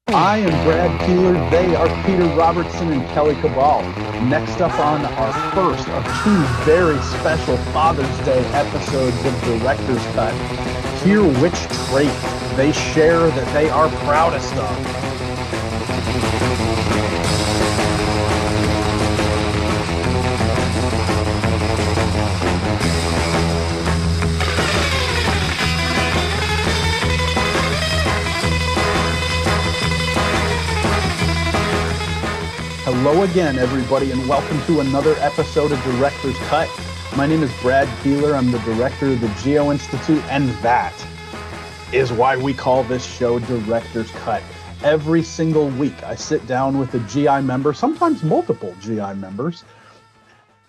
I am Brad Keelor. They are Peter Robertson and Kelly Cabal. Next up on our first of two very special Father's Day episodes of Director's Cut, hear which trait they share that they are proudest of. Hello again, everybody, and welcome to another episode of Director's Cut. My name is Brad Keelor. I'm the director of the Geo-Institute, and that is why we call this show Director's Cut. Every single week, I sit down with a GI member, sometimes multiple GI members,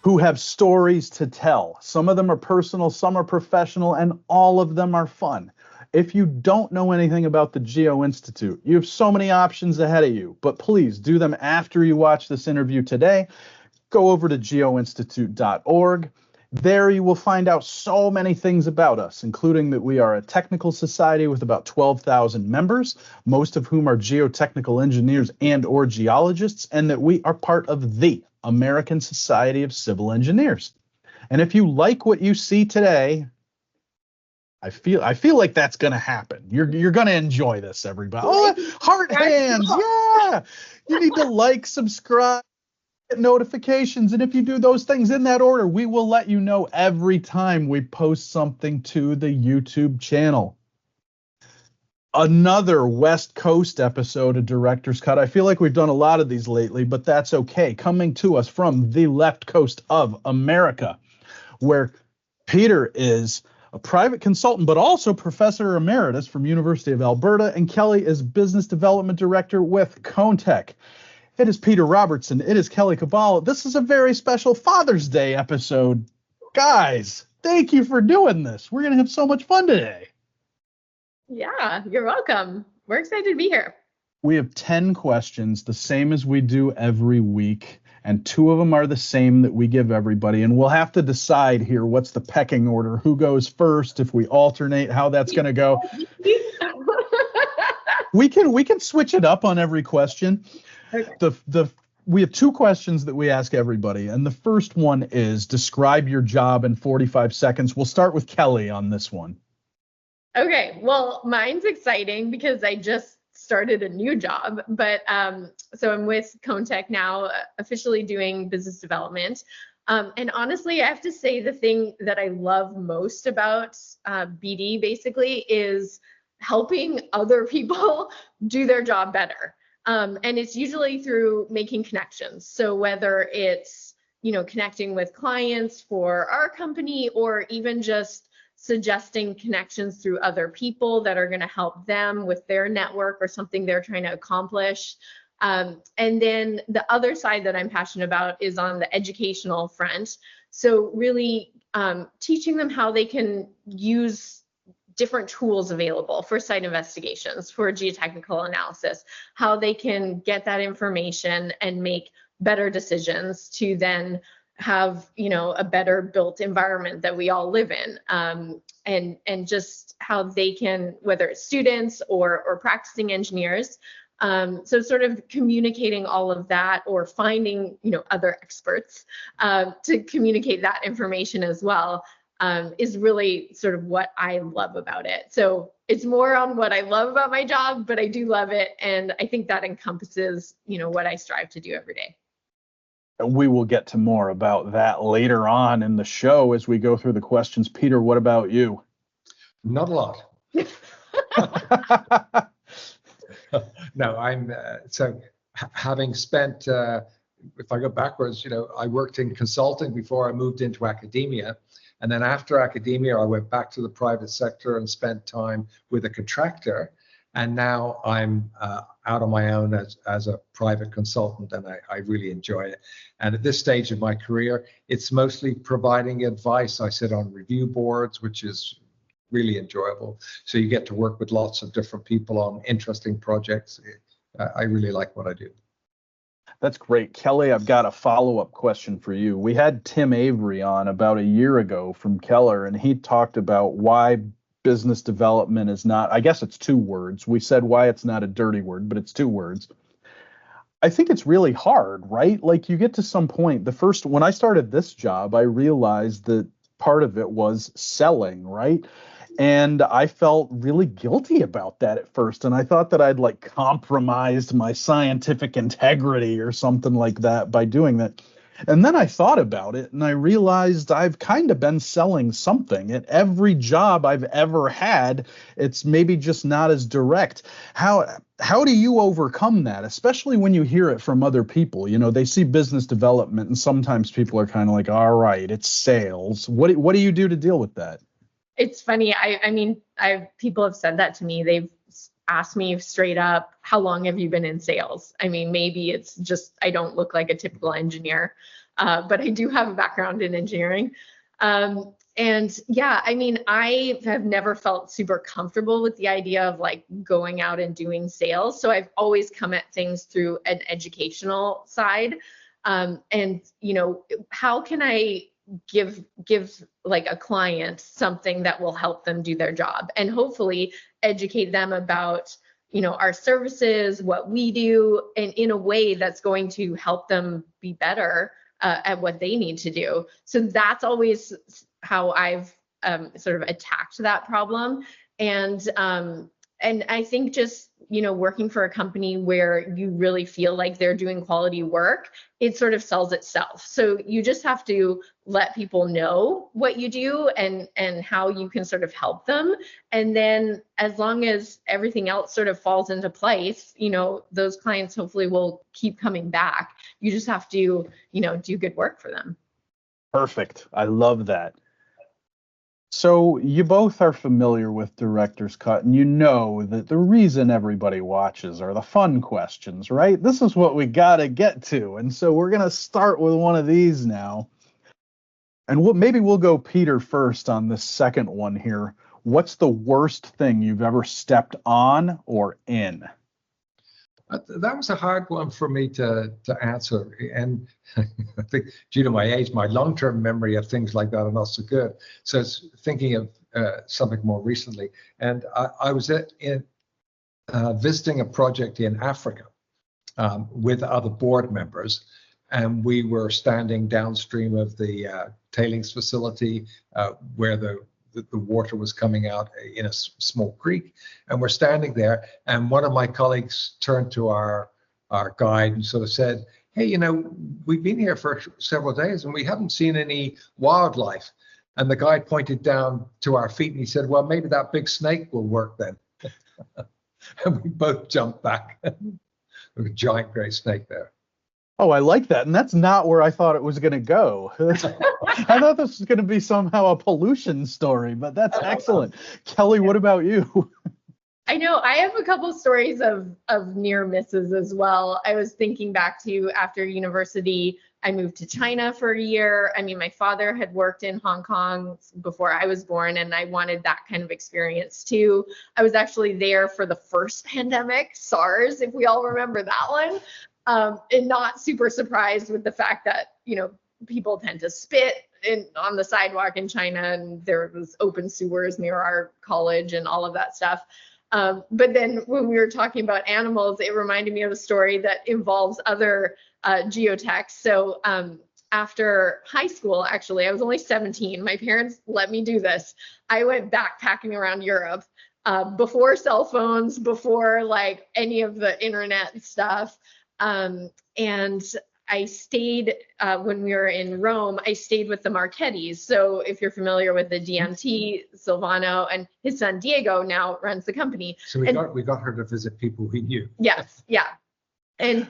who have stories to tell. Some of them are personal, some are professional, and all of them are fun. If you don't know anything about the Geo-Institute, you have so many options ahead of you, but please do them after you watch this interview today. Go over to geoinstitute.org. There you will find out so many things about us, including that we are a technical society with about 12,000 members, most of whom are geotechnical engineers and or geologists, and that we are part of the American Society of Civil Engineers. And if you like what you see today, I feel like that's going to happen. You're going to enjoy this, everybody. Oh, heart hands. Yeah. You need to like, subscribe, get notifications. And if you do those things in that order, we will let you know every time we post something to the YouTube channel. Another West Coast episode of Director's Cut. I feel like we've done a lot of these lately, but that's okay. Coming to us from the left coast of America, where Peter is a private consultant, but also professor emeritus from University of Alberta, and Kelly is business development director with ConeTec. It is Peter Robertson. It is Kelly Cabal. This is a very special Father's Day episode. Guys, thank you for doing this. We're going to have so much fun today. Yeah, you're welcome. We're excited to be here. We have 10 questions, the same as we do every week. And 2 of them are the same that we give everybody. And we'll have to decide here what's the pecking order, who goes first, if we alternate, how that's going to go. We can switch it up on every question. Okay. We have 2 questions that we ask everybody. And the first one is describe your job in 45 seconds. We'll start with Kelly on this one. Okay, well, mine's exciting because I just started a new job, but so I'm with ConeTec now, officially doing business development. And honestly, I have to say the thing that I love most about BD basically is helping other people do their job better. And it's usually through making connections. So whether it's, connecting with clients for our company or even just suggesting connections through other people that are going to help them with their network or something they're trying to accomplish. And then the other side that I'm passionate about is on the educational front. So really teaching them how they can use different tools available for site investigations, for geotechnical analysis, how they can get that information and make better decisions to then have a better built environment that we all live in, and just how they can, whether it's students or practicing engineers, so sort of communicating all of that or finding other experts to communicate that information as well is really sort of what I love about it. So it's more on what I love about my job, but I do love it, and I think that encompasses what I strive to do every day. We will get to more about that later on in the show as we go through the questions. Peter, what about you? Not a lot. No, I'm so having spent, if I go backwards, I worked in consulting before I moved into academia. And then after academia, I went back to the private sector and spent time with a contractor. And now I'm out on my own as a private consultant, and I really enjoy it. And at this stage of my career, it's mostly providing advice. I sit on review boards, which is really enjoyable. So you get to work with lots of different people on interesting projects. I really like what I do. That's great. Kelly, I've got a follow-up question for you. We had Tim Avery on about a year ago from Keller, and he talked about why business development is not, I guess it's two words. We said why it's not a dirty word, but it's two words. I think it's really hard, right? Like you get to some point, when I started this job, I realized that part of it was selling, right? And I felt really guilty about that at first. And I thought that I'd like compromised my scientific integrity or something like that by doing that. And then I thought about it and I realized I've kind of been selling something at every job I've ever had. It's maybe just not as direct. How do you overcome that, especially when you hear it from other people? You know, they see business development and sometimes people are kind of like, all right, it's sales. What do you do to deal with that? It's funny. I mean, people have said that to me. They've asked me straight up, how long have you been in sales? I mean, maybe it's just I don't look like a typical engineer, but I do have a background in engineering. And yeah, I mean, I have never felt super comfortable with the idea of like going out and doing sales. So I've always come at things through an educational side. And you know, how can I give like a client something that will help them do their job and hopefully educate them about, you know, our services, what we do, and in a way that's going to help them be better at what they need to do. So that's always how I've sort of attacked that problem. And I think just, you know, working for a company where you really feel like they're doing quality work, it sort of sells itself. So you just have to let people know what you do and how you can sort of help them. And then as long as everything else sort of falls into place, you know, those clients hopefully will keep coming back. You just have to, you know, do good work for them. Perfect. I love that. So you both are familiar with Director's Cut, and you know that the reason everybody watches are the fun questions, right? This is what we got to get to. And so we're going to start with one of these now. And maybe we'll go Peter first on this second one here. What's the worst thing you've ever stepped on or in? That was a hard one for me to answer. And I think due to my age, my long-term memory of things like that are not so good. So it's thinking of something more recently. And I was visiting a project in Africa with other board members. And we were standing downstream of the tailings facility where the water was coming out in a small creek, and we're standing there, and one of my colleagues turned to our guide and sort of said, hey, you know, we've been here for several days and we haven't seen any wildlife. And the guide pointed down to our feet and he said, well, maybe that big snake will work then. And we both jumped back. There was a giant gray snake there. Oh, I like that. And that's not where I thought it was going to go. I thought this was going to be somehow a pollution story, but that's excellent. Kelly, what about you? I know I have a couple stories of near misses as well. I was thinking back to after university, I moved to China for a year. I mean, my father had worked in Hong Kong before I was born, and I wanted that kind of experience too. I was actually there for the first pandemic, SARS, if we all remember that one. And not super surprised with the fact that, you know, people tend to spit on the sidewalk in China, and there was open sewers near our college and all of that stuff. But then when we were talking about animals, it reminded me of a story that involves other geotechs. So after high school, actually, I was only 17. My parents let me do this. I went backpacking around Europe before cell phones, before like any of the internet stuff. And I stayed, when we were in Rome, I stayed with the Marchettis. So if you're familiar with the DMT, Silvano and his son Diego now runs the company. So we got her to visit people we knew. Yes, yeah. And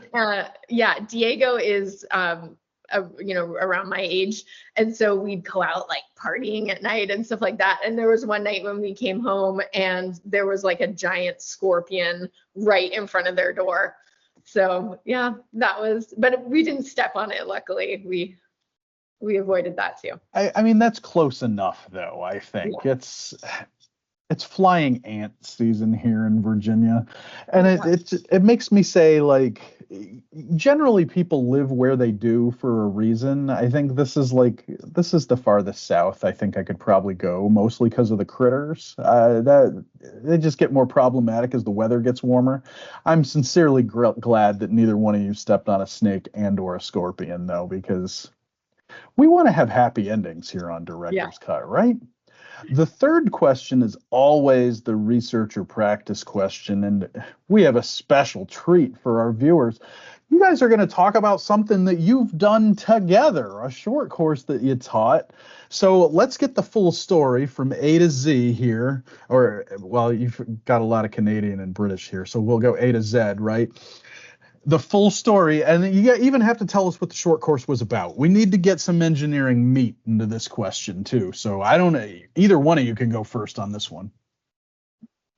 yeah, Diego is, you know, around my age. And so we'd go out like partying at night and stuff like that. And there was one night when we came home and there was like a giant scorpion right in front of their door. So yeah, that was, but we didn't step on it. Luckily, we avoided that too. I mean, that's close enough though. I think it's flying ant season here in Virginia. And it makes me say, like, generally people live where they do for a reason. I think this is the farthest south I think I could probably go, mostly because of the critters. That they just get more problematic as the weather gets warmer. I'm sincerely glad that neither one of you stepped on a snake and or a scorpion, though, because we want to have happy endings here on Director's Cut, right? The third question is always the research or practice question, and we have a special treat for our viewers. You guys are going to talk about something that you've done together, a short course that you taught. So let's get the full story from A to Z here, or, well, you've got a lot of Canadian and British here, so we'll go A to Z, right? The full story, and you even have to tell us what the short course was about. We need to get some engineering meat into this question too. So I don't know, either one of you can go first on this one.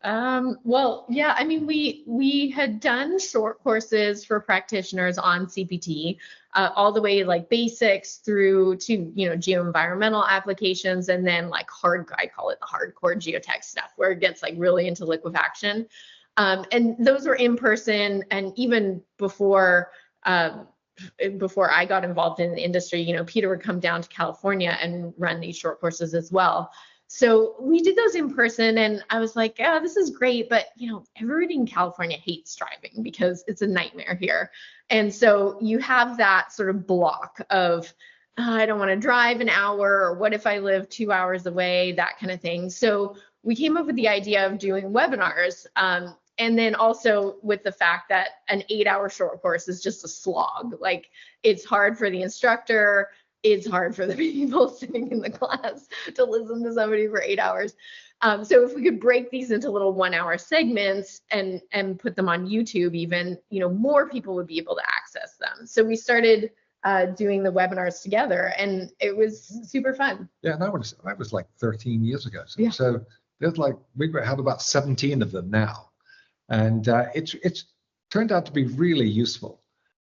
Well, yeah, I mean, we had done short courses for practitioners on CPT, all the way like basics through to, geo-environmental applications, and then like I call it the hardcore geotech stuff, where it gets like really into liquefaction. And those were in person, and even before I got involved in the industry, Peter would come down to California and run these short courses as well. So we did those in person, and I was like, yeah, this is great, but everybody in California hates driving because it's a nightmare here. And so you have that sort of block of, I don't want to drive an hour, or what if I live 2 hours away, that kind of thing. So we came up with the idea of doing webinars. And then also with the fact that an 8-hour short course is just a slog. Like, it's hard for the instructor, it's hard for the people sitting in the class to listen to somebody for 8 hours. So if we could break these into little 1-hour segments and put them on YouTube even, more people would be able to access them. So we started doing the webinars together, and it was super fun. Yeah, that was like 13 years ago. Yeah. So there's we have about 17 of them now. And it's turned out to be really useful.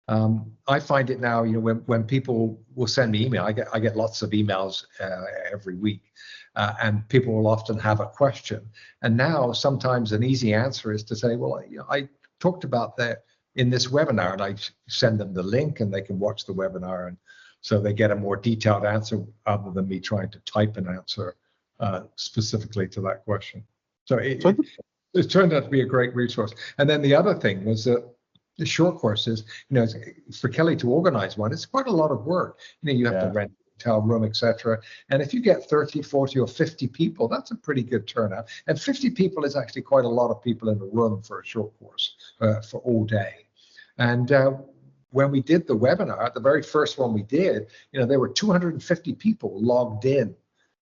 I find it now, when people will send me email, I get lots of emails every week, and people will often have a question. And now sometimes an easy answer is to say, well, I talked about that in this webinar, and I send them the link, and they can watch the webinar, and so they get a more detailed answer other than me trying to type an answer specifically to that question. So it turned out to be a great resource. And then the other thing was that the short courses, for Kelly to organize one, it's quite a lot of work. You have to rent a hotel room, etc. And if you get 30, 40, or 50 people, that's a pretty good turnout. And 50 people is actually quite a lot of people in a room for a short course for all day. And when we did the webinar, the very first one we did, there were 250 people logged in.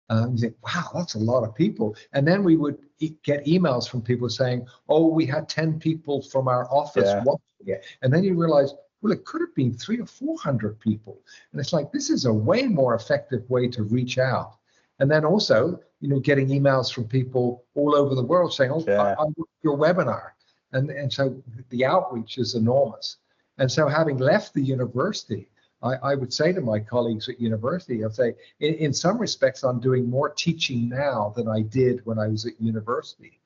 You think, wow, that's a lot of people. And then we would get emails from people saying, oh, we had 10 people from our office watching it. And then you realize, well, it could have been 300 or 400 people. And it's like, this is a way more effective way to reach out. And then also, getting emails from people all over the world saying, oh, I watched your webinar. And so the outreach is enormous. And so having left the university, I would say to my colleagues at university, I'd say, in some respects, I'm doing more teaching now than I did when I was at university,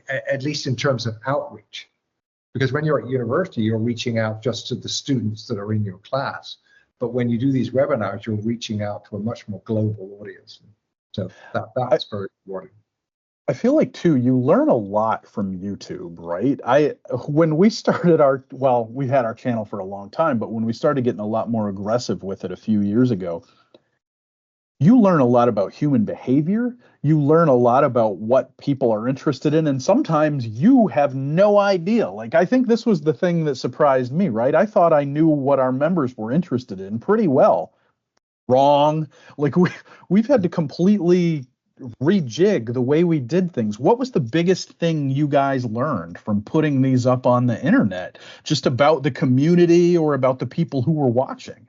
at least in terms of outreach. Because when you're at university, you're reaching out just to the students that are in your class. But when you do these webinars, you're reaching out to a much more global audience. So that's very important. I feel like too, you learn a lot from YouTube, right? When we started we had our channel for a long time, but when we started getting a lot more aggressive with it a few years ago, you learn a lot about human behavior. You learn a lot about what people are interested in, and sometimes you have no idea. Like, I think this was the thing that surprised me, right? I thought I knew what our members were interested in pretty well. Wrong. Like, we've had to completely rejig the way we did things. What was the biggest thing you guys learned from putting these up on the internet, just about the community or about the people who were watching?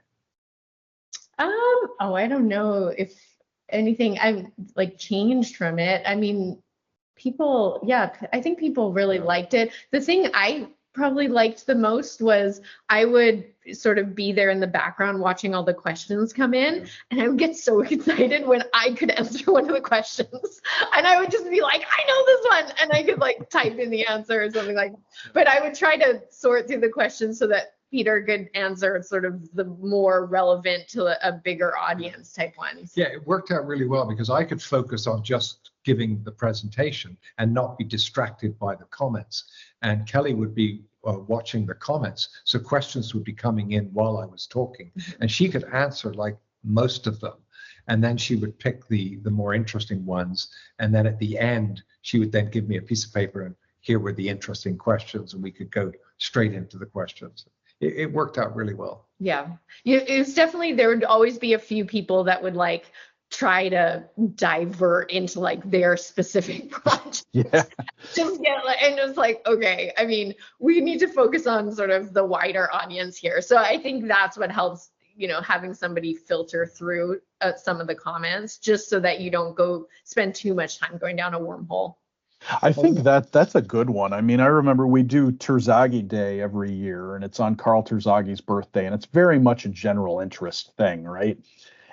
I don't know if anything I've changed from it. I mean, I think people really liked it. The thing I probably liked the most was I would sort of be there in the background watching all the questions come in, and I would get so excited when I could answer one of the questions, and I would just be like, I know this one, and I could like type in the answer or something like, but I would try to sort through the questions so that Peter could answer sort of the more relevant to a bigger audience type ones. Yeah, it worked out really well because I could focus on just giving the presentation and not be distracted by the comments. And Kelly would be watching the comments. So questions would be coming in while I was talking, and she could answer like most of them. And then she would pick the more interesting ones. And then at the end, she would then give me a piece of paper and here were the interesting questions, and we could go straight into the questions. It worked out really well. Yeah, it was definitely, there would always be a few people that would like try to divert into like their specific project. Yeah. Just get like, and it's like, okay, I mean, we need to focus on sort of the wider audience here. So I think that's what helps, you know, having somebody filter through some of the comments, just so that you don't go spend too much time going down a wormhole. I think that's a good one. I mean, I remember we do Terzaghi Day every year, and it's on Carl Terzaghi's birthday, and it's very much a general interest thing, right?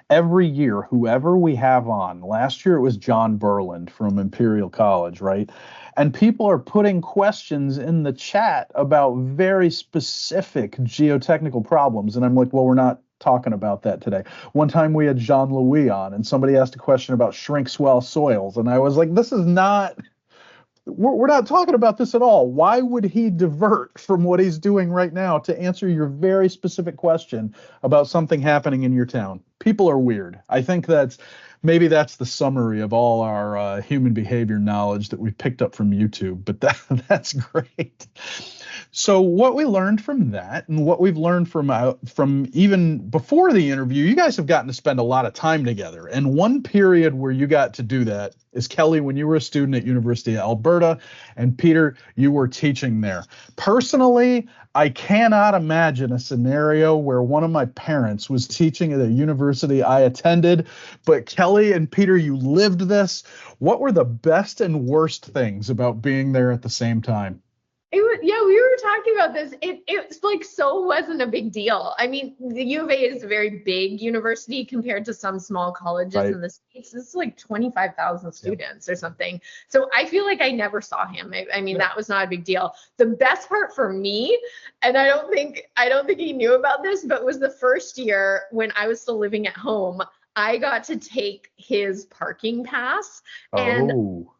Every year, whoever we have on, last year it was John Burland from Imperial College, right? And people are putting questions in the chat about very specific geotechnical problems. And I'm like, well, we're not talking about that today. One time we had Jean-Louis on, and somebody asked a question about shrink swell soils. And I was like, this is not... We're not talking about this at all. Why would he divert from what he's doing right now to answer your very specific question about something happening in your town? People are weird. I think maybe that's the summary of all our human behavior knowledge that we picked up from YouTube, but that's great. So what we learned from that, and what we've learned from even before the interview, you guys have gotten to spend a lot of time together. And one period where you got to do that is, Kelly, when you were a student at University of Alberta, and Peter, you were teaching there. Personally, I cannot imagine a scenario where one of my parents was teaching at a university I attended, but Kelly and Peter, you lived this. What were the best and worst things about being there at the same time? It was, yeah, we were talking about this. It's like so wasn't a big deal. I mean, the U of A is a very big university compared to some small colleges in the States. It's like 25,000 students or something. So I feel like I never saw him. I mean, that was not a big deal. The best part for me, and I don't think he knew about this, but was the first year when I was still living at home, I got to take his parking pass, and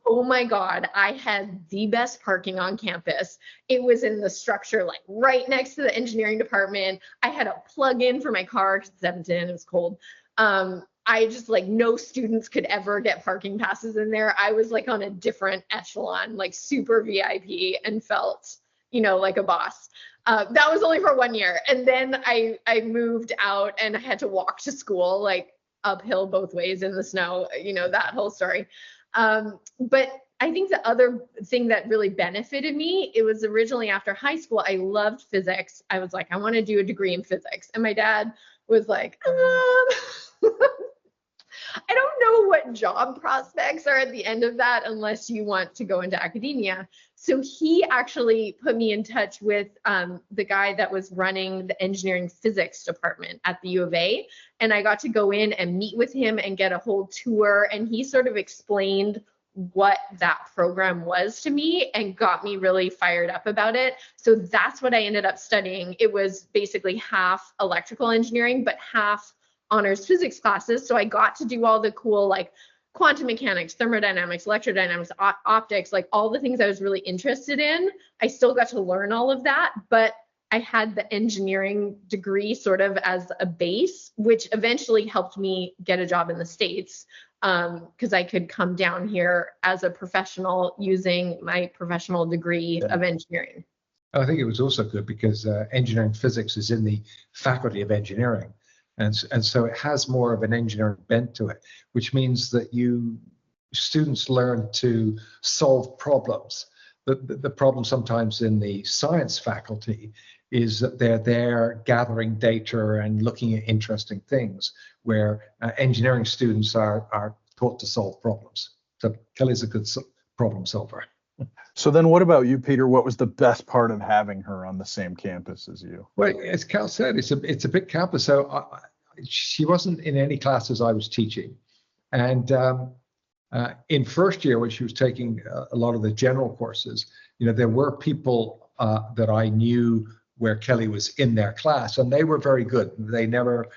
oh my God, I had the best parking on campus. It was in the structure, like right next to the engineering department. I had a plug-in for my car because it's Edmonton, it was cold. I just like, no students could ever get parking passes in there. I was like on a different echelon, like super VIP, and felt, you know, like a boss. That was only for 1 year. And then I moved out and I had to walk to school, like uphill both ways in the snow, you know, that whole story. But I think the other thing that really benefited me, it was originally after high school, I loved physics. I was like, I want to do a degree in physics. And my dad was like, I don't know what job prospects are at the end of that unless you want to go into academia. So he actually put me in touch with the guy that was running the engineering physics department at the U of A. And I got to go in and meet with him and get a whole tour. And he sort of explained what that program was to me and got me really fired up about it. So that's what I ended up studying. It was basically half electrical engineering, but half honors physics classes. So I got to do all the cool, like quantum mechanics, thermodynamics, electrodynamics, optics, like all the things I was really interested in. I still got to learn all of that, but I had the engineering degree sort of as a base, which eventually helped me get a job in the States, because I could come down here as a professional using my professional degree of engineering. I think it was also good because engineering physics is in the faculty of engineering. And so it has more of an engineering bent to it, which means that students learn to solve problems. The problem sometimes in the science faculty is that they're there gathering data and looking at interesting things, where engineering students are taught to solve problems. So Kelly's a good problem solver. So then what about you, Peter? What was the best part of having her on the same campus as you? Well, as Cal said, it's a big campus. So she wasn't in any classes I was teaching. And in first year, when she was taking a lot of the general courses, there were people that I knew where Kelly was in their class, and they were very good. They never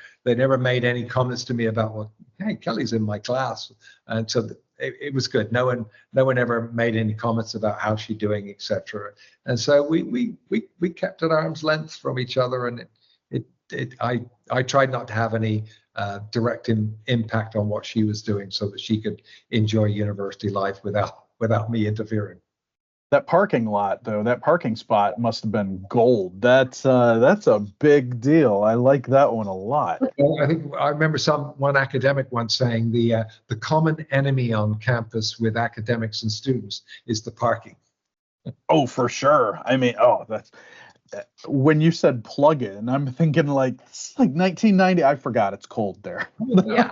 made any comments to me about, well, hey, Kelly's in my class, and so it was good. No one ever made any comments about how she's doing, etc. And so we kept at arm's length from each other, and I tried not to have any direct impact on what she was doing, so that she could enjoy university life without me interfering. That parking lot, though, that parking spot must have been gold. That's a big deal. I like that one a lot. I think I remember one academic once saying the common enemy on campus with academics and students is the parking. Oh, for sure. I mean, that's when you said plug-in, I'm thinking like 1990. I forgot it's cold there. Yeah.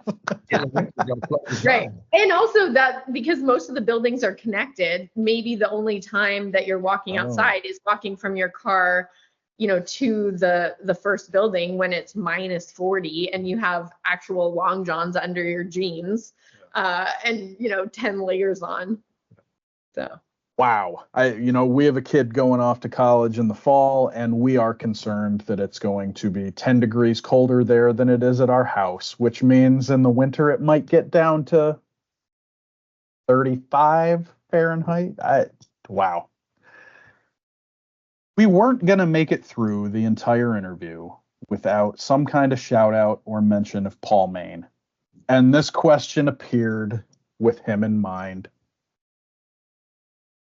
Right. And also that because most of the buildings are connected, maybe the only time that you're walking outside is walking from your car, to the first building when it's minus 40 and you have actual long johns under your jeans, and 10 layers on. So. Wow. We have a kid going off to college in the fall, and we are concerned that it's going to be 10 degrees colder there than it is at our house, which means in the winter it might get down to 35 Fahrenheit. Wow. We weren't going to make it through the entire interview without some kind of shout out or mention of Paul Main. And this question appeared with him in mind.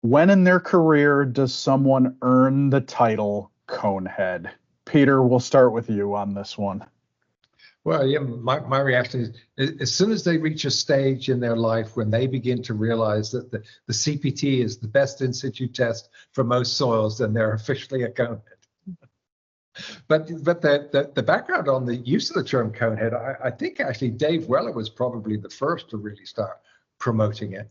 When in their career does someone earn the title Conehead? Peter, we'll start with you on this one. Well, yeah, my reaction is as soon as they reach a stage in their life when they begin to realize that the CPT is the best in situ test for most soils, then they're officially a Conehead. But the background on the use of the term Conehead, I think actually Dave Weller was probably the first to really start promoting it.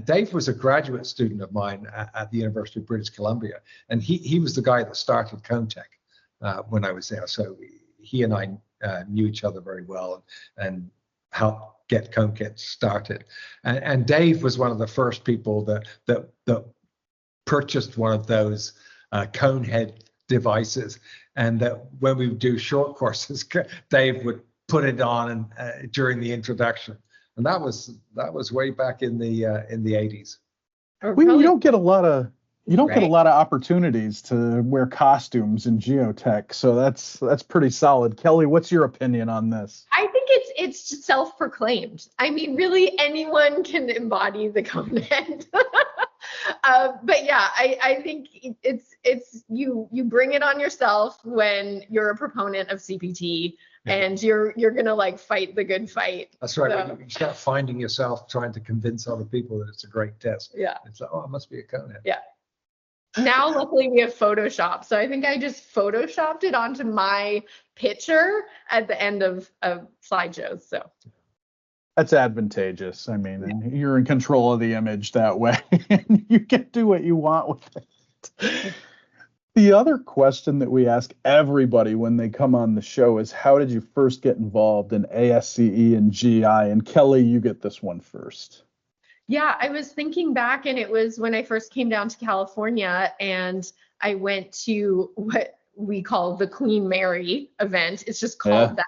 Dave was a graduate student of mine at the University of British Columbia, and he was the guy that started ConeTec when I was there. So he and I knew each other very well and helped get ConeTec started. And Dave was one of the first people that purchased one of those Conehead devices, and that when we would do short courses, Dave would put it on during the introduction. And that was way back in the 80s. You don't get a lot of opportunities to wear costumes in geotech, so that's pretty solid. Kelly, what's your opinion on this? I think it's self-proclaimed. I mean, really, anyone can embody the Conehead. But yeah, I think it's you bring it on yourself when you're a proponent of CPT. And you're gonna fight the good fight. That's right. So. When you start finding yourself trying to convince other people that it's a great test. Yeah. It's like, it must be a Conehead. Yeah. Now, luckily, we have Photoshop, so I think I just Photoshopped it onto my picture at the end of slideshows. So. That's advantageous. I mean, you're in control of the image that way, and you can do what you want with it. The other question that we ask everybody when they come on the show is, how did you first get involved in ASCE and GI? And Kelly, you get this one first. Yeah, I was thinking back, and it was when I first came down to California, and I went to what we call the Queen Mary event. It's just called that.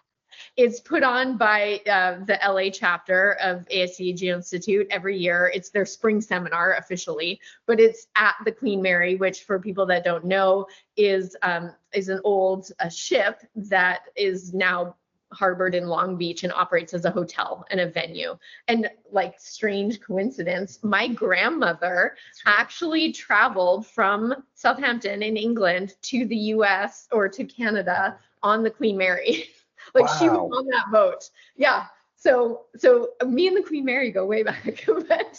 It's put on by the LA chapter of ASCE Geo-Institute every year. It's their spring seminar officially, but it's at the Queen Mary, which for people that don't know is an old ship that is now harbored in Long Beach and operates as a hotel and a venue. And strange coincidence, my grandmother actually traveled from Southampton in England to the US or to Canada on the Queen Mary. Wow. She was on that boat. Yeah. So me and the Queen Mary go way back. But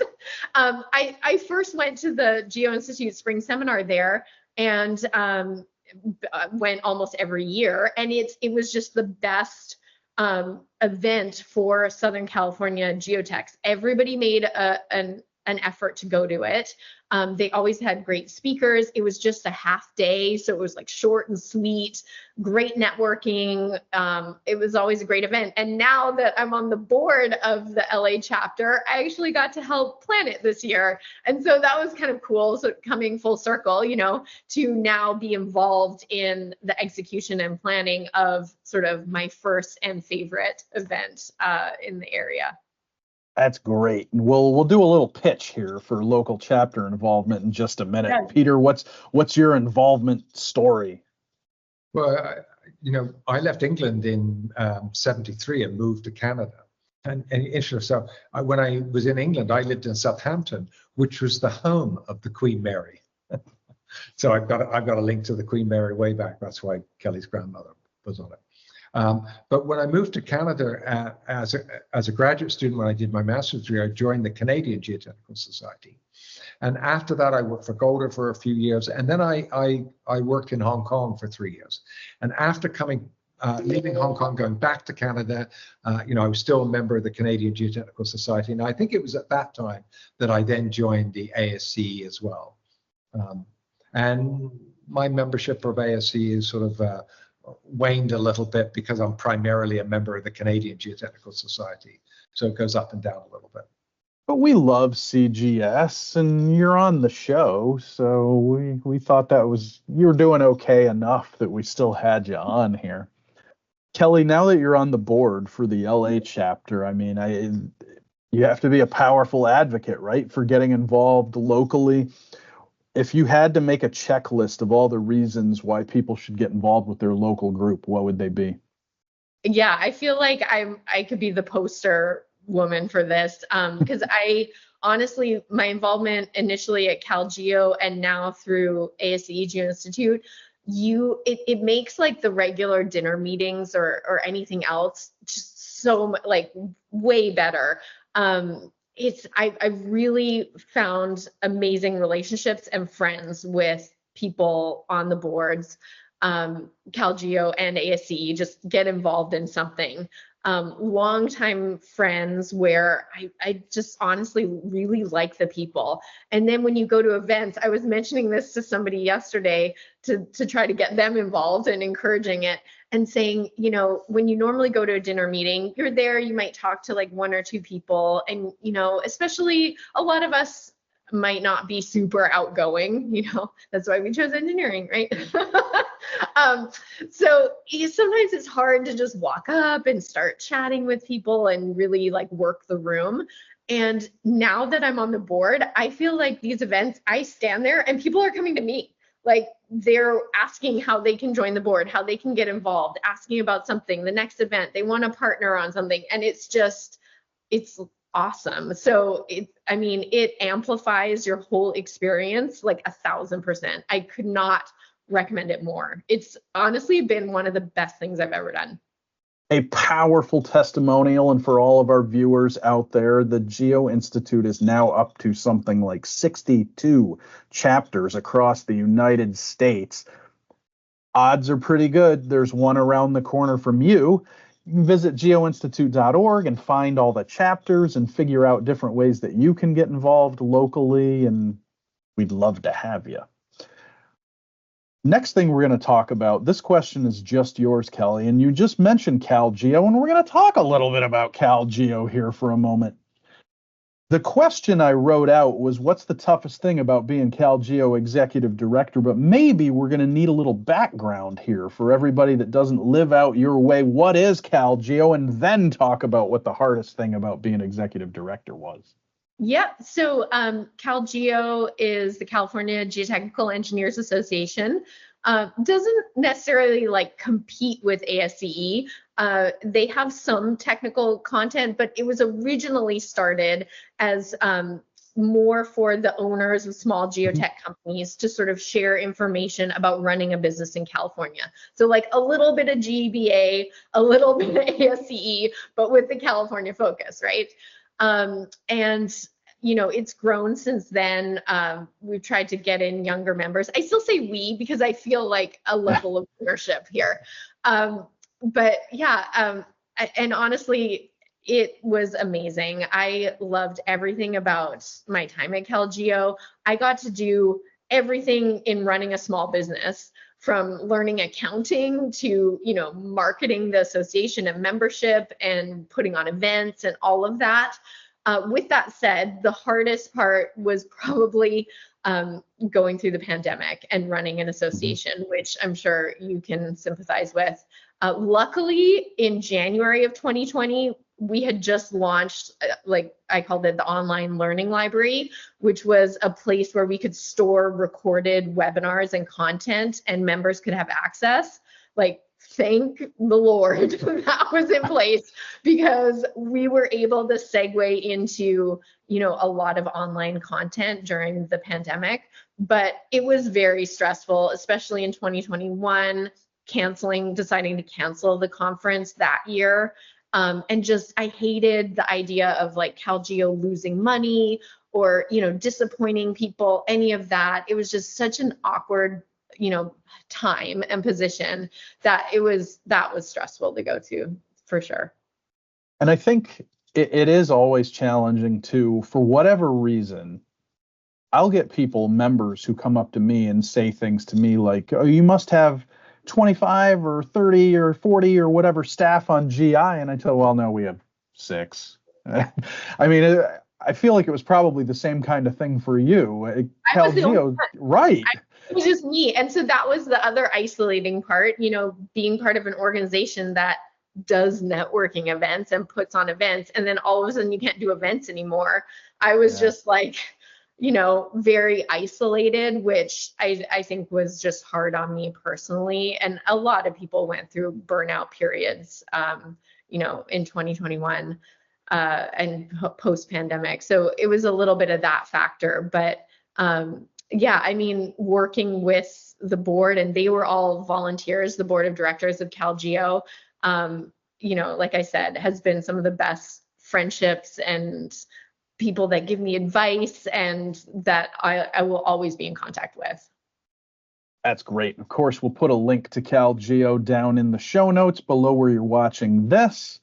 I first went to the Geo-Institute spring seminar there, and went almost every year. And it was just the best event for Southern California geotechs. Everybody made a an effort to go to it. They always had great speakers. It was just a half day, so it was like short and sweet, great networking. It was always a great event. And now that I'm on the board of the LA chapter, I actually got to help plan it this year. And so that was kind of cool. So coming full circle, you know, to now be involved in the execution and planning of sort of my first and favorite event in the area. That's great. We'll do a little pitch here for local chapter involvement in just a minute. Yeah. Peter, what's your involvement story? Well, you know, I left England in '73 and moved to Canada. And so when I was in England, I lived in Southampton, which was the home of the Queen Mary. So I've got a link to the Queen Mary way back. That's why Kelly's grandmother was on it. But when I moved to Canada as a graduate student, when I did my master's degree, I joined the Canadian Geotechnical Society. And after that, I worked for Golder for a few years. And then I worked in Hong Kong for 3 years. And after leaving Hong Kong, going back to Canada, you know, I was still a member of the Canadian Geotechnical Society. And I think it was at that time that I then joined the ASCE as well. And my membership of ASCE is sort of waned a little bit because I'm primarily a member of the Canadian Geotechnical Society. So it goes up and down a little bit. But we love CGS, and you're on the show, so we thought you were doing okay enough that we still had you on here. Kelly, now that you're on the board for the LA chapter, I mean, you have to be a powerful advocate, right, for getting involved locally. If you had to make a checklist of all the reasons why people should get involved with their local group, what would they be? Yeah, I feel like I could be the poster woman for this, because I honestly, my involvement initially at Cal Geo and now through ASCE Geo-Institute, it makes like the regular dinner meetings or anything else just so like way better. I've really found amazing relationships and friends with people on the boards, Cal Geo and ASCE, just get involved in something. Longtime friends where I just honestly really like the people. And then when you go to events, I was mentioning this to somebody yesterday to try to get them involved and encouraging it and saying, you know, when you normally go to a dinner meeting, you're there, you might talk to like 1 or 2 people. And, you know, especially a lot of us might not be super outgoing, you know, that's why we chose engineering, right? So sometimes it's hard to just walk up and start chatting with people and really like work the room. And now that I'm on the board, I feel like these events, I stand there and people are coming to me. Like they're asking how they can join the board, how they can get involved, asking about something, the next event, they want to partner on something. And it's awesome. So it amplifies your whole experience like 1,000%. I could not recommend it more. It's honestly been one of the best things I've ever done. A powerful testimonial, and for all of our viewers out there, the Geo-Institute is now up to something like 62 chapters across the United States. Odds are pretty good there's one around the corner from you. You can visit geoinstitute.org and find all the chapters and figure out different ways that you can get involved locally, and we'd love to have you. Next thing we're going to talk about, this question is just yours, Kelly, and you just mentioned Cal Geo, and we're going to talk a little bit about Cal Geo here for a moment. The question I wrote out was, what's the toughest thing about being Cal Geo Executive Director? But maybe we're going to need a little background here for everybody that doesn't live out your way. What is Cal Geo? And then talk about what the hardest thing about being Executive Director was. Yeah, so Cal Geo is the California Geotechnical Engineers Association. Doesn't necessarily like compete with ASCE. They have some technical content, but it was originally started as more for the owners of small geotech companies to sort of share information about running a business in California. So like a little bit of GBA, a little bit of ASCE, but with the California focus, right? And you know, it's grown since then. We've tried to get in younger members. I still say we because I feel like a level of ownership here. But yeah, and honestly, it was amazing. I loved everything about my time at Cal Geo. I got to do everything in running a small business, from learning accounting to, marketing the association and membership and putting on events and all of that. With that said, the hardest part was probably going through the pandemic and running an association, which I'm sure you can sympathize with. Luckily, in January of 2020, we had just launched, like I called it, the online learning library, which was a place where we could store recorded webinars and content, and members could have access. Like, thank the Lord that was in place, because we were able to segue into, a lot of online content during the pandemic. But it was very stressful, especially in 2021, deciding to cancel the conference that year. And just, I hated the idea of like Cal Geo losing money or, disappointing people, any of that. It was just such an awkward, time and position that was stressful to go to, for sure. And I think it is always challenging too, for whatever reason. I'll get members who come up to me and say things to me like, oh, you must have 25 or 30 or 40 or whatever staff on GI. And I tell them, well, no, we have 6. I mean, I feel like it was probably the same kind of thing for you. Cal Geo, right. It was just me. And so that was the other isolating part, being part of an organization that does networking events and puts on events. And then all of a sudden you can't do events anymore. I was just like, very isolated, which I think was just hard on me personally. And a lot of people went through burnout periods, in 2021 and post-pandemic. So it was a little bit of that factor. But yeah, I mean, working with the board, and they were all volunteers, the board of directors of Cal Geo, like I said, has been some of the best friendships and people that give me advice and that I will always be in contact with. That's great. Of course, we'll put a link to Cal Geo down in the show notes below where you're watching this.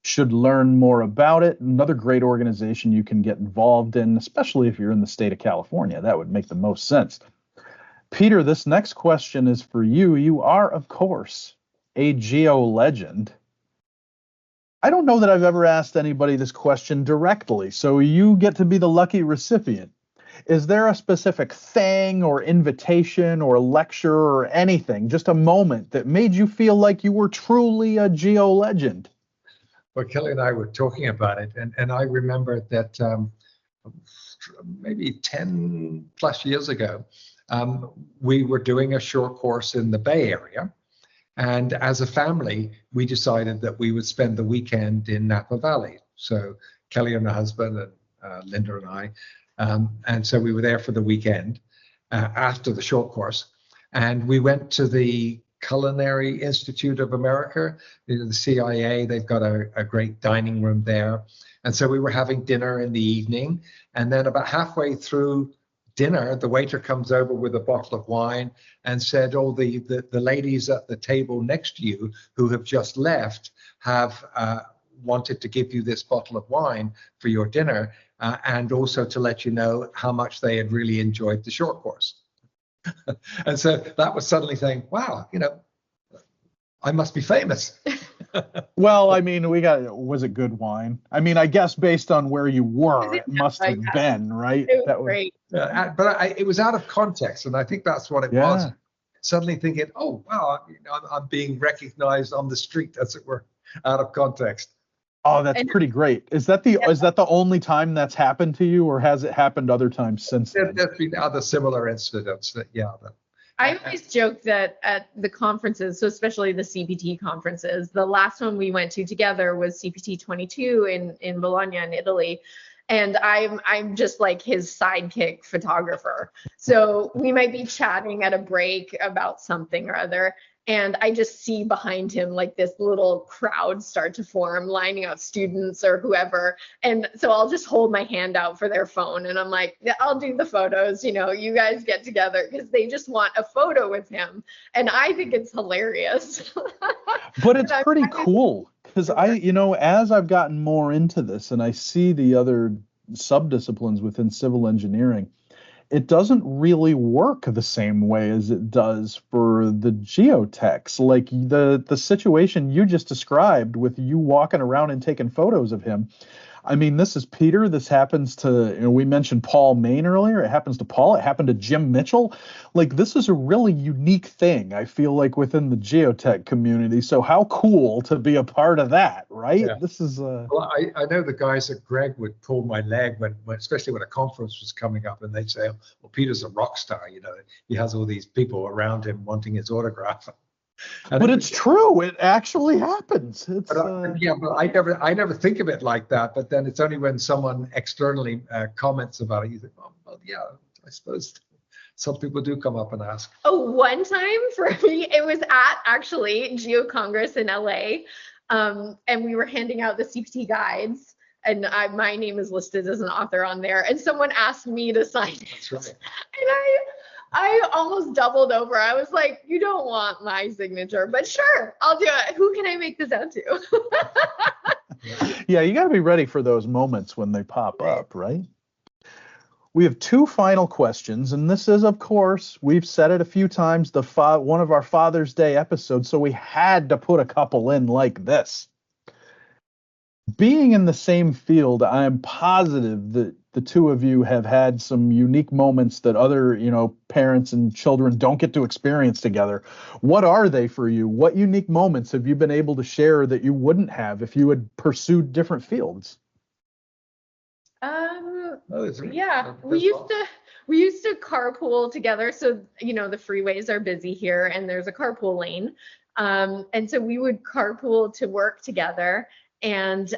Should learn more about it. Another great organization you can get involved in, especially if you're in the state of California. That would make the most sense. Peter, this next question is for you. You are, of course, a Geo legend. I don't know that I've ever asked anybody this question directly, so you get to be the lucky recipient. Is there a specific thing or invitation or lecture or anything, just a moment that made you feel like you were truly a Geo legend? Well, Kelly and I were talking about it, and I remember that maybe 10 plus years ago, we were doing a short course in the Bay Area. And as a family, we decided that we would spend the weekend in Napa Valley. So Kelly and her husband and Linda and I. And so we were there for the weekend after the short course. And we went to the Culinary Institute of America, the CIA. They've got a great dining room there. And so we were having dinner in the evening. And then about halfway through dinner, the waiter comes over with a bottle of wine and said, oh, the ladies at the table next to you who have just left have wanted to give you this bottle of wine for your dinner, and also to let you know how much they had really enjoyed the short course. And so that was suddenly saying, wow, I must be famous. Well, I mean, was it good wine? I mean, I guess based on where you were, it must have been, right? It was great. But it was out of context, and I think that's what it was. Suddenly thinking, oh, wow, I'm being recognized on the street, as it were, out of context. Oh, that's pretty great. Is that the only time that's happened to you, or has it happened other times since then? There's been other similar incidents I always joke that at the conferences, so especially the CPT conferences, the last one we went to together was CPT 22 in Bologna in Italy. And I'm just like his sidekick photographer. So we might be chatting at a break about something or other. And I just see behind him like this little crowd start to form, lining up students or whoever. And so I'll just hold my hand out for their phone. And I'm like, yeah, I'll do the photos, you guys get together, because they just want a photo with him. And I think it's hilarious. But it's pretty cool. Because as I've gotten more into this and I see the other subdisciplines within civil engineering, it doesn't really work the same way as it does for the geotechs. Like the situation you just described with you walking around and taking photos of him. I mean, this is Peter. This happens to, we mentioned Paul Main earlier. It happens to Paul. It happened to Jim Mitchell. Like, this is a really unique thing, I feel like, within the geotech community. So how cool to be a part of that, right? Yeah. This is Well, I know the guys at Greg would pull my leg when especially when a conference was coming up, and they'd say, well, Peter's a rock star, he has all these people around him wanting his autograph. But it's true. It actually happens. It's but I never think of it like that. But then it's only when someone externally comments about it, you think, oh, well, yeah, I suppose some people do come up and ask. Oh, one time for me, it was at actually Geo-Congress in LA, and we were handing out the CPT guides, and my name is listed as an author on there, and someone asked me to sign it. That's right. And I almost doubled over. I was like, you don't want my signature, but sure, I'll do it. Who can I make this out to? Yeah, you got to be ready for those moments when they pop up, right? We have two final questions, and this is, of course, we've said it a few times, one of our Father's Day episodes, so we had to put a couple in like this. Being in the same field, I am positive that the two of you have had some unique moments that other, parents and children don't get to experience together. What are they for you? What unique moments have you been able to share that you wouldn't have if you had pursued different fields? Yeah, we used to carpool together. So, the freeways are busy here and there's a carpool lane. And so we would carpool to work together. And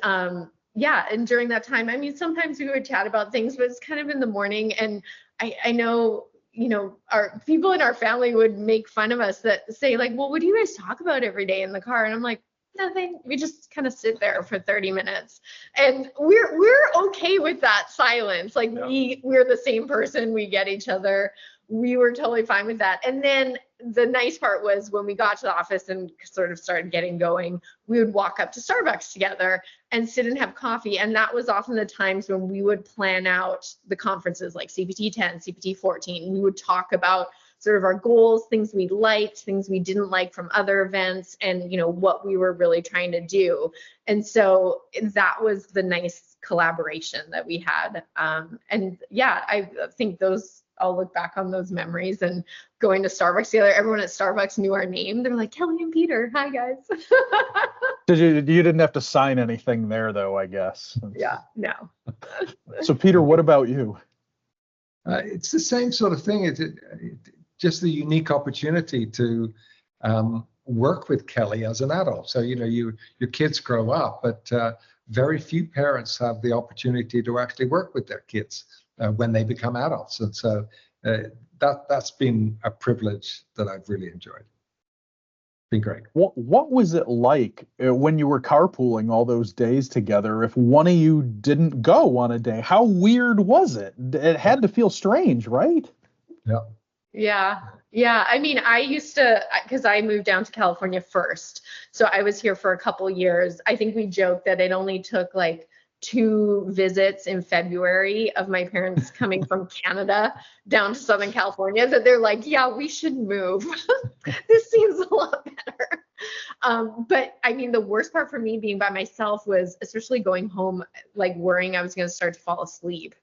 and during that time, I mean, sometimes we would chat about things, but it's kind of in the morning. And I know, our people in our family would make fun of us that say like, well, what do you guys talk about every day in the car? And I'm like, nothing. We just kind of sit there for 30 minutes, and we're okay with that silence. Like we're the same person. We get each other. We were totally fine with that. And then the nice part was when we got to the office and sort of started getting going, we would walk up to Starbucks together and sit and have coffee. And that was often the times when we would plan out the conferences like CPT 10, CPT 14. We would talk about sort of our goals, things we liked, things we didn't like from other events, and what we were really trying to do. And so that was the nice collaboration that we had. I think I'll look back on those memories and going to Starbucks together. Everyone at Starbucks knew our name. They're like, Kelly and Peter, hi guys. You didn't have to sign anything there though, I guess. Yeah, no. So Peter, what about you? It's the same sort of thing. It's just the unique opportunity to work with Kelly as an adult. So, your kids grow up, but very few parents have the opportunity to actually work with their kids when they become adults. And so that's been a privilege that I've really enjoyed. Been great. What was it like when you were carpooling all those days together? If one of you didn't go on a day, how weird was it? It had to feel strange, right? Yeah. Yeah. I mean, I used to, because I moved down to California first. So I was here for a couple years. I think we joked that it only took like 2 visits in February of my parents coming from Canada down to Southern California that they're like, yeah, we should move. This seems a lot better. But I mean, the worst part for me being by myself was especially going home, like worrying I was going to start to fall asleep.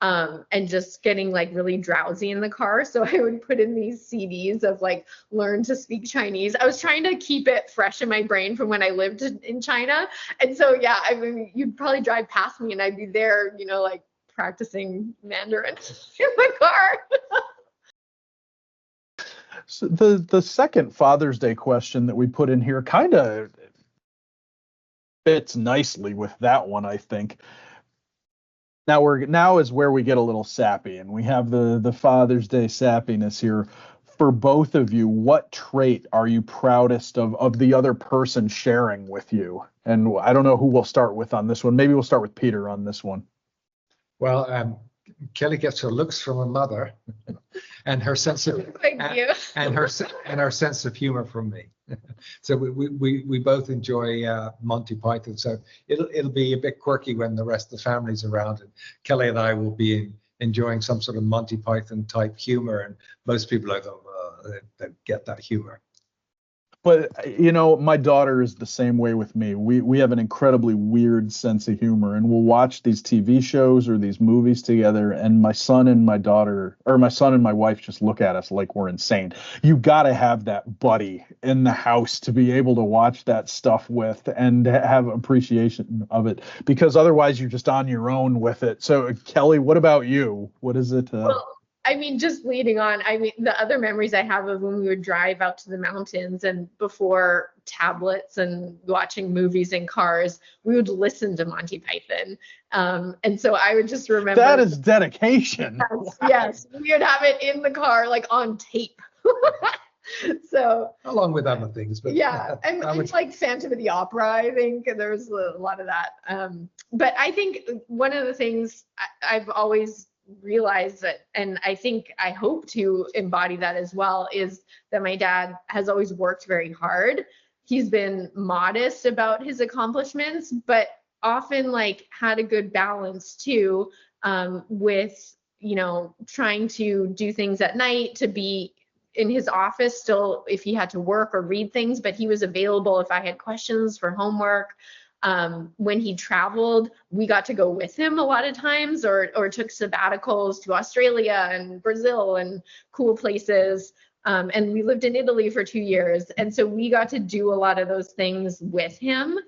And just getting like really drowsy in the car. So I would put in these CDs of like learn to speak Chinese. I was trying to keep it fresh in my brain from when I lived in China. And so, yeah, I mean, you'd probably drive past me and I'd be there, like practicing Mandarin in the car. So the second Father's Day question that we put in here kind of fits nicely with that one, I think. Now is where we get a little sappy, and we have the Father's Day sappiness here. For both of you, what trait are you proudest of the other person sharing with you? And I don't know who we'll start with on this one. Maybe we'll start with Peter on this one. Well, Kelly gets her looks from her mother, and her sense of and her sense of humor from me. So we both enjoy Monty Python. So it'll be a bit quirky when the rest of the family's around, and Kelly and I will be enjoying some sort of Monty Python type humor, and most people are going, they get that humor. But, you know, my daughter is the same way with me. We have an incredibly weird sense of humor, and we'll watch these TV shows or these movies together, and my son and my wife just look at us like we're insane. You got to have that buddy in the house to be able to watch that stuff with and have appreciation of it, because otherwise you're just on your own with it. So, Kelly, what about you? What is it? Well, I mean, just leading on, I mean, the other memories I have of when we would drive out to the mountains and before tablets and watching movies in cars, we would listen to Monty Python. And so I would just remember. That is dedication. Yes, wow. Yes, we would have it in the car, like on tape. So along with other things, but yeah, and like Phantom of the Opera, I think there was a lot of that. But I think one of the things I've always realize that, and I hope to embody that as well, is that my dad has always worked very hard. He's been modest about his accomplishments, but often like had a good balance too, with, you know, trying to do things at night, to be in his office still if he had to work or read things, but he was available if I had questions for homework. When he traveled, we got to go with him a lot of times, or took sabbaticals to Australia and Brazil and cool places. And we lived in Italy for 2 years. And so we got to do a lot of those things with him.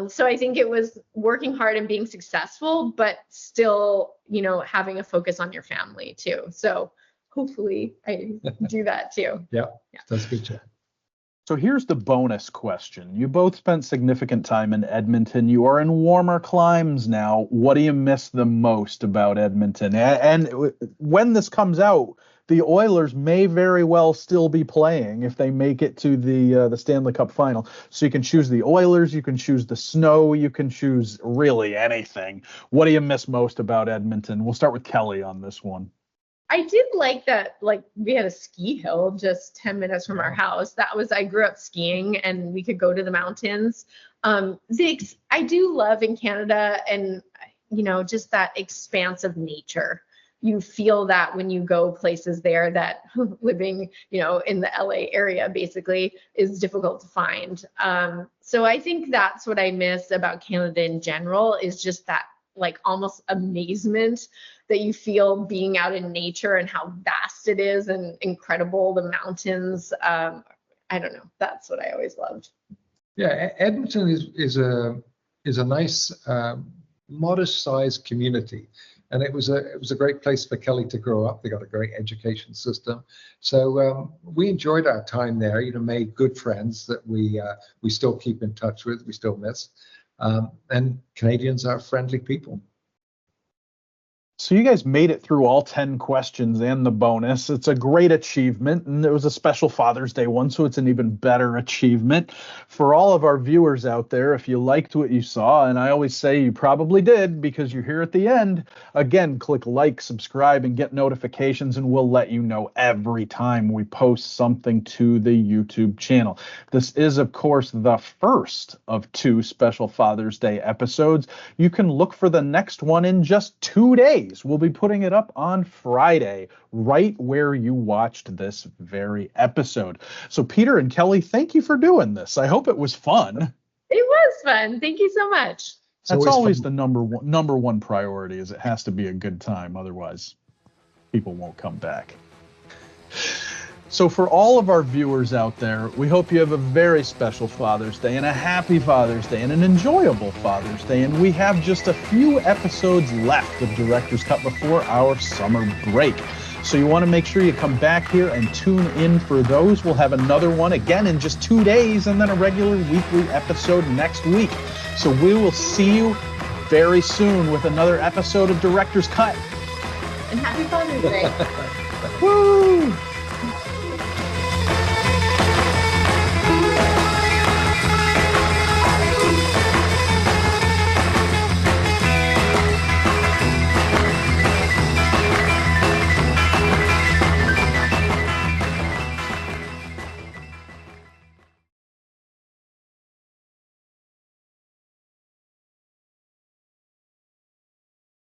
So I think it was working hard and being successful, but still, you know, having a focus on your family too. So hopefully I do that too. Yeah, that's good, Chad. So here's the bonus question. You both spent significant time in Edmonton. You are in warmer climes now. What do you miss the most about Edmonton? And when this comes out, the Oilers may very well still be playing if they make it to the Stanley Cup final. So you can choose the Oilers, you can choose the snow, you can choose really anything. What do you miss most about Edmonton? We'll start with Kelly on this one. I did like that, like we had a ski hill just 10 minutes from our house. I grew up skiing and we could go to the mountains. I do love in Canada, and, you know, just that expanse of nature. You feel that when you go places there that living, you know, in the LA area basically is difficult to find. So I think that's what I miss about Canada in general, is just that like almost amazement that you feel being out in nature and how vast it is and incredible the mountains. I don't know. That's what I always loved. Yeah, Edmonton is a nice, modest-sized community, and it was a great place for Kelly to grow up. They got a great education system, so we enjoyed our time there. You know, made good friends that we still keep in touch with. We still miss. And Canadians are friendly people. So you guys made it through all 10 questions and the bonus. It's a great achievement, and it was a special Father's Day one, so it's an even better achievement. For all of our viewers out there, if you liked what you saw, and I always say you probably did because you're here at the end, again, click like, subscribe, and get notifications, and we'll let you know every time we post something to the YouTube channel. This is, of course, the first of 2 special Father's Day episodes. You can look for the next one in just 2 days. We'll be putting it up on Friday, right where you watched this very episode. So Peter and Kelly, thank you for doing this. I hope it was fun. It was fun. Thank you so much. That's always the number one priority, is it has to be a good time. Otherwise, people won't come back. So for all of our viewers out there, we hope you have a very special Father's Day and a happy Father's Day and an enjoyable Father's Day. And we have just a few episodes left of Director's Cut before our summer break. So you want to make sure you come back here and tune in for those. We'll have another one again in just 2 days, and then a regular weekly episode next week. So we will see you very soon with another episode of Director's Cut. And happy Father's Day. Woo!